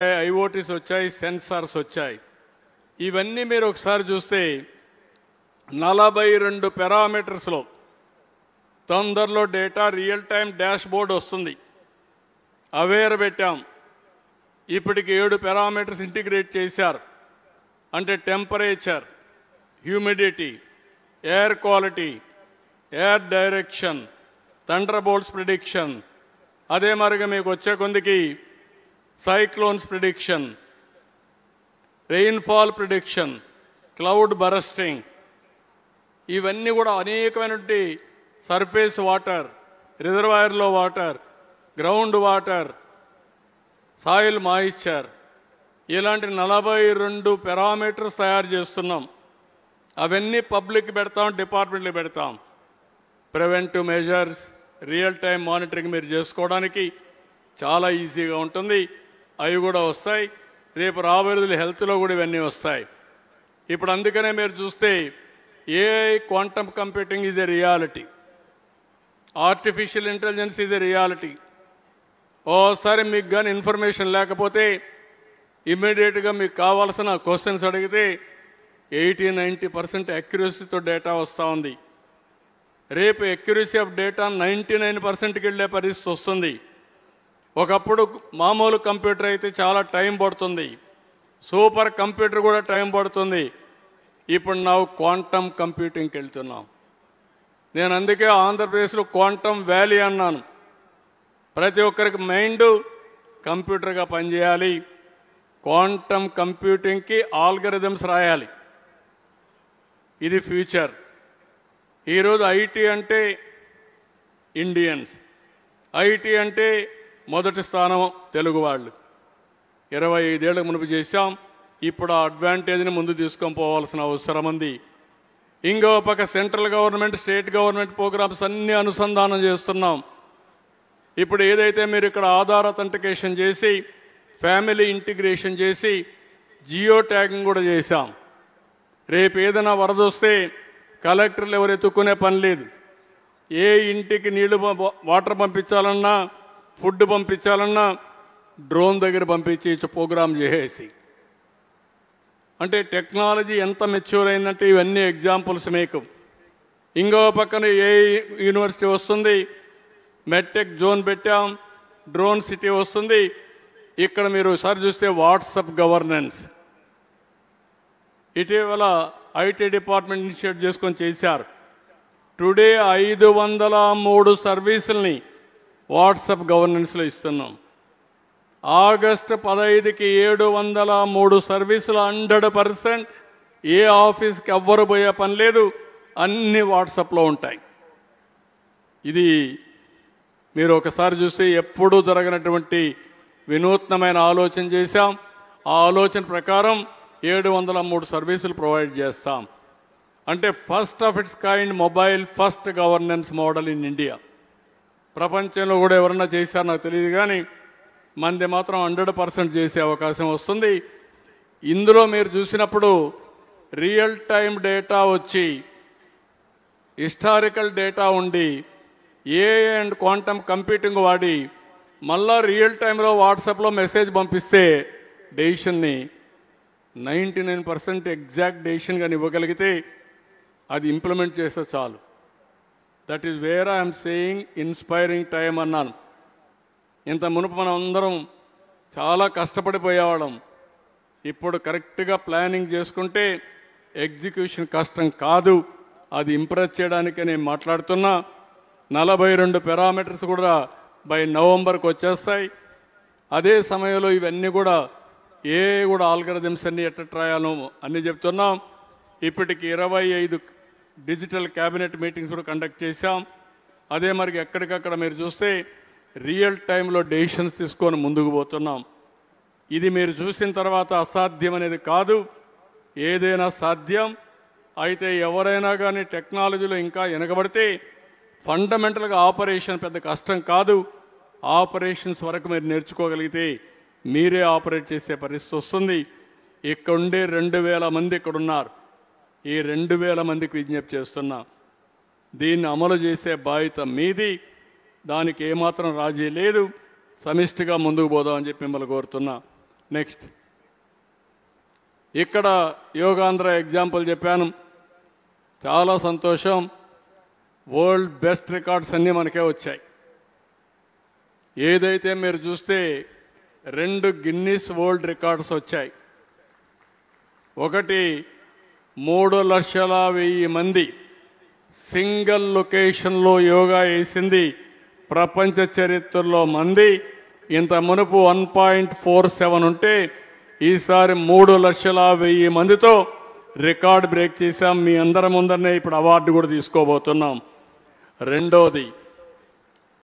IoTs వచ్చాయి, sensors వచ్చాయి. ఇవన్నీ మీరు ఒకసారి చూస్తే 42 పారామీటర్స్లో తొందరలో data real time dashboard వస్తుంది. అవేర్ పెట్టాం. ఇప్పటికి 7 పారామీటర్స్ ఇంటిగ్రేట్ చేశారు. అంటే temperature, humidity, air quality, air direction, thunderbolts prediction, అదే మరిగా మీకు వచ్చే కొందికి cyclones prediction, rainfall prediction, cloud bursting, ఇవన్నీ కూడా అనేకమైనటువంటి సర్ఫేస్ వాటర్, రిజర్వాయర్లో water, ground water, soil moisture, ఇలాంటి 42 పారామీటర్స్ తయారు చేస్తున్నాం. అవన్నీ పబ్లిక్ పెడతాం, డిపార్ట్మెంట్లు పెడతాం. Preventive measures, real time monitoring మీరు చేసుకోవడానికి చాలా ఈజీగా ఉంటుంది. అవి కూడా వస్తాయి. రేపు రాబోయే రోజులు హెల్త్లో కూడా ఇవన్నీ వస్తాయి. ఇప్పుడు అందుకనే మీరు చూస్తే AI, quantum computing is a reality, artificial intelligence is a reality. ఓసారి మీకు కానీ ఇన్ఫర్మేషన్ లేకపోతే ఇమ్మీడియట్గా మీకు కావాల్సిన క్వశ్చన్స్ అడిగితే 80-90% అక్యురసీతో డేటా వస్తూ ఉంది. రేపు అక్యురసీ ఆఫ్ డేటా 99%కి వెళ్ళే పరిస్థితి వస్తుంది. ఒకప్పుడు మామూలు కంప్యూటర్ అయితే చాలా టైం పడుతుంది, సూపర్ కంప్యూటర్ కూడా టైం పడుతుంది. ఇప్పుడు ನಾವು క్వాంటమ్ కంప్యూటింగ్కి వెళ్తున్నాం. నేను అందుకే ఆంధ్రప్రదేశ్లో క్వాంటమ్ వ్యాలీ అన్నాను. ప్రతి ఒక్కరికి మైండ్ కంప్యూటర్గా పనిచేయాలి. క్వాంటమ్ కంప్యూటింగ్కి ఆల్గరిథమ్స్ రాయాలి. ఇది ఫ్యూచర్. ఈరోజు ఐటీ అంటే ఇండియన్స్, ఐటీ అంటే మొదటి స్థానం తెలుగు వాళ్ళు. 25 ఏళ్ళకు మునుపు చేశాం. ఇప్పుడు ఆ అడ్వాంటేజ్ని ముందు తీసుకొని పోవాల్సిన అవసరం ఉంది. ఇంకో పక్క central government, state government programmes అన్నీ అనుసంధానం చేస్తున్నాం. ఇప్పుడు ఏదైతే మీరు ఇక్కడ ఆధార్ అథెంటికేషన్ చేసి, ఫ్యామిలీ ఇంటిగ్రేషన్ చేసి, జియో ట్యాగింగ్ కూడా చేశాం. రేపు ఏదైనా వరద వస్తే కలెక్టర్లు ఎవరు ఎత్తుక్కునే పని లేదు. ఏ ఇంటికి నీళ్లు వాటర్ పంపించాలన్నా, ఫుడ్ పంపించాలన్నా డ్రోన్ దగ్గర పంపించి ప్రోగ్రామ్ చేసేసి. అంటే టెక్నాలజీ ఎంత మెచ్యూర్ అయిందంటే ఇవన్నీ ఎగ్జాంపుల్స్ మీకు. ఇంకో పక్కన ఏ యూనివర్సిటీ వస్తుంది, మెడ్టెక్ జోన్ పెట్టాం, డ్రోన్ సిటీ వస్తుంది. ఇక్కడ మీరు ఒకసారి చూస్తే వాట్సాప్ గవర్నెన్స్ ఇటీవల ఐటీ డిపార్ట్మెంట్ ఇనిషియేట్ చేసుకొని చేశారు. టుడే 503 సర్వీసుల్ని వాట్సాప్ గవర్నెన్స్లో ఇస్తున్నాం. ఆగస్టు 15కి 703 సర్వీసులు 100%. ఏ ఆఫీస్కి ఎవ్వరు పోయే పని లేదు, అన్నీ వాట్సాప్లో ఉంటాయి. ఇది మీరు ఒకసారి చూస్తే ఎప్పుడూ జరగనటువంటి వినూత్నమైన ఆలోచన చేశాం. ఆ ఆలోచన ప్రకారం 703 సర్వీసులు ప్రొవైడ్ చేస్తాం. అంటే first of it's kind mobile first governance model in India. ప్రపంచంలో కూడా ఎవరన్నా చేశారో నాకు తెలియదు, కానీ మనది మాత్రం 100% చేసే అవకాశం వస్తుంది. ఇందులో మీరు చూసినప్పుడు రియల్ టైం డేటా వచ్చి, హిస్టారికల్ డేటా ఉండి, ఏఐ అండ్ క్వాంటమ్ కంప్యూటింగ్ వాడి మళ్ళా రియల్ టైంలో వాట్సాప్లో మెసేజ్ పంపిస్తే డెసిషన్ని 99% ఎగ్జాక్ట్ డెసిషన్ కానీ ఇవ్వగలిగితే అది ఇంప్లిమెంట్ చేస్తే చాలు. That is where I'm saying inspiring time అన్నాను. ఇంత మునుపు మనం అందరం చాలా కష్టపడిపోయేవాళ్ళం. ఇప్పుడు కరెక్ట్గా ప్లానింగ్ చేసుకుంటే ఎగ్జిక్యూషన్ కష్టం కాదు. అది ఇంప్రెస్ చేయడానికే నేను మాట్లాడుతున్నా. 42 పారామీటర్స్ కూడా బై నవంబర్కి వచ్చేస్తాయి. అదే సమయంలో ఇవన్నీ కూడా కూడా ఆల్గరిథమ్స్ అన్నీ ఎట్ట రాయాలో అన్నీ చెప్తున్నాం. ఇప్పటికి 25 డిజిటల్ క్యాబినెట్ మీటింగ్స్ కూడా కండక్ట్ చేశాం. అదే మరి ఎక్కడికక్కడ మీరు చూస్తే రియల్ టైంలో డెసిషన్స్ తీసుకొని ముందుకు పోతున్నాం. ఇది మీరు చూసిన తర్వాత అసాధ్యం అనేది కాదు, ఏదైనా సాధ్యం. అయితే ఎవరైనా కానీ టెక్నాలజీలో ఇంకా వెనకబడితే ఫండమెంటల్గా ఆపరేషన్ పెద్ద కష్టం కాదు. ఆపరేషన్స్ వరకు మీరు నేర్చుకోగలిగితే మీరే ఆపరేట్ చేసే పరిస్థితి వస్తుంది. ఇక్కడ ఉండే 2000 మంది ఇక్కడ ఉన్నారు. ఈ 2000 మందికి విజ్ఞప్తి చేస్తున్నా, దీన్ని అమలు చేసే బాధ్యత మీది. దానికి ఏమాత్రం రాజీ లేదు. సమిష్టిగా ముందుకు పోదామని చెప్పి మిమ్మల్ని కోరుతున్నా. నెక్స్ట్ ఇక్కడ యోగాంధ్ర ఎగ్జాంపుల్ చెప్పాను, చాలా సంతోషం. వరల్డ్ బెస్ట్ రికార్డ్స్ అన్నీ మనకే వచ్చాయి. ఏదైతే మీరు చూస్తే 2 గిన్నిస్ వరల్డ్ రికార్డ్స్ వచ్చాయి. ఒకటి 3,01,000 మంది సింగిల్ లొకేషన్లో యోగా వేసింది ప్రపంచ చరిత్రలో మంది. ఇంత మునుపు 1.47 ఉంటే ఈసారి 3,01,000 మందితో రికార్డ్ బ్రేక్ చేశాం. మీ అందరి ముందరనే ఇప్పుడు అవార్డు కూడా తీసుకోబోతున్నాం. రెండోది